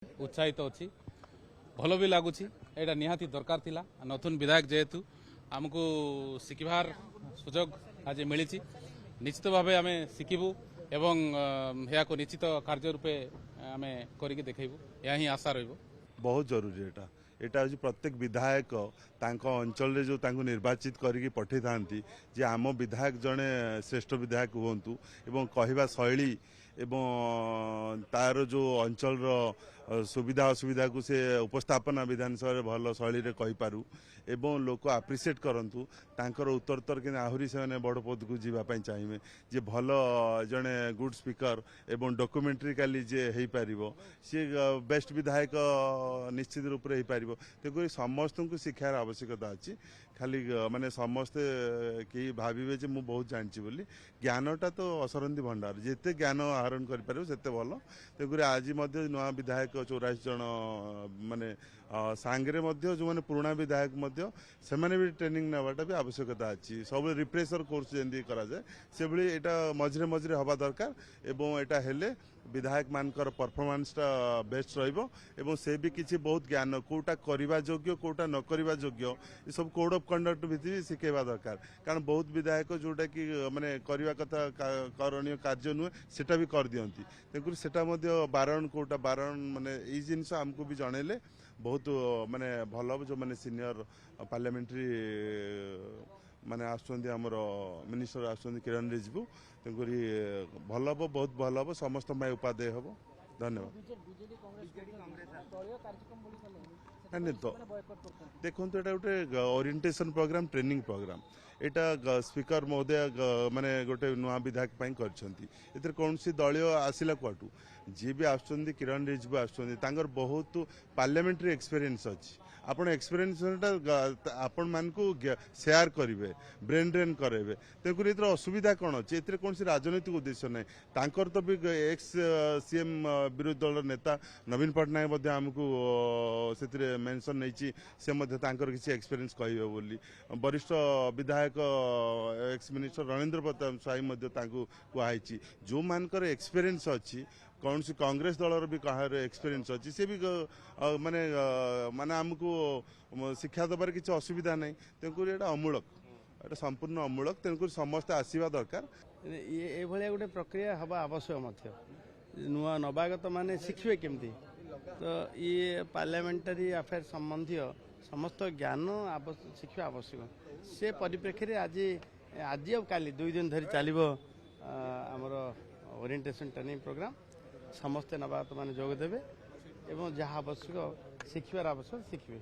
उत्साहित अच्छी भल भी लगुच यहाँ निहाती दरकार थिला नतुन विधायक जेहेतु आमको शिखबार सुजोग आज मिली निश्चित भाव आम शिखबू एवं यहाँ को निश्चित कार्य रूपे आम करिक देखू यह ही आशा रही बहुत जरूरी एटा एटा हूँ प्रत्येक विधायक अंचल जो निर्वाचित करके पठे था जे आम विधायक जड़े श्रेष्ठ विधायक हूँ एवं कहवा शैली एवं तार जो अंचल सुविधा असुविधा को से उपस्थापना विधानसभा भल शैली रे कहि पारु एवं लोक आप्रिशिएट करंतु तांकर उत्तरोत्तर के आहुरी से बड़ पद को जीवाई चाहिए जे भल जड़े गुड स्पीकर एवं डॉक्यूमेंट्रिकली जे हो पार सी बेस्ट विधायक निश्चित रूप से हो पार तेणुक समस्त को शिक्षार आवश्यकता अच्छी खाली माने समस्ते कई भावे जे मुझे बहुत जानची बोली ज्ञानटा तो असरंदी भंडार जिते ज्ञान आहरण कर सेते भल तेणुक आज नुआ विधायक 84 जन माने सांगे जो मैंने पुराणा विधायक से भी ट्रेनिंग नाटा भी आवश्यकता अच्छी सब रिफ्रेशर कोर्स जमी कराए से भाई यहाँ मझे मझे हवा दरकार एवं यहाँ हेले विधायक मानकर परफॉर्मेंसटा बेस्ट रहिबो से भी किसी बहुत ज्ञान कोटा करवा योग्य कोटा न करवा योग्य ये सब कोड ऑफ कंडक्ट भी शिखेवा दरकार कारण बहुत विधायक जोटा कि माने करवा कथा करणीय कार्य नुहे सेटा भी कर दियंती तेणुक सेटा बारण कोटा बारण माने ये जिनस आमको भी जनइले बहुत माने भल जो माने सीनियर पार्लियामेंट्री माने आमर मिनिस्टर आसुँच किरण रिजिजू तेणुक भल हम बहुत भल हम समस्त उपादेय हम धन्यवाद नहीं तो देखो ये गोटे ओरिएंटेशन प्रोग्राम ट्रेनिंग प्रोग्राम यहाँ स्पीकर महोदय माने गोटे नुआ विधायक कर कौन सी दलीय आसला कटू जी भी आसुँच किरण रिजिजू आसुँच बहुत पार्लियामेंट्री एक्सपीरियंस अच्छी आपण एक्सपीरियंस आपण मान को शेयर करेंगे ब्रेन ड्रेन करेंगे तेणुक ये असुविधा कौन अच्छी ए कौन सी राजनीतिक उद्देश्य ना तांकर तो भी एक्स सीएम विरोधी दल नेता नवीन पट्टनायक आमको से मेंशन नहीं किसी एक्सपीरियंस कहे बोली वरिष्ठ विधायक एक्स मिनिस्टर रणेंद्र प्रताप स्वाई कहुई जो मानकर एक्सपीरियंस अच्छी कौन सी कांग्रेस दलर भी कहार एक्सपीरियंस अच्छी सी भी माने माने आमको शिक्षा दबार किसी असुविधा नहीं तेणुक ये अमूलक ये संपूर्ण अमूलक तेणुक समस्त आसवा दरकार ये गोटे प्रक्रिया हवा आवश्यक नुआ नवागत माने शिखे केमती तो ये पार्लियामेंटारी अफेयर संबंधी समस्त ज्ञान शिक्षा आवश्यक से परिप्रेक्षी आज आज काली 2 दिन धरी चलो आमर ओरिएंटेशन ट्रेनिंग प्रोग्राम समस्ते नवागत मान जोग देवे एवं जहाँ आवश्यक शिखबार आवश्यक शिखे।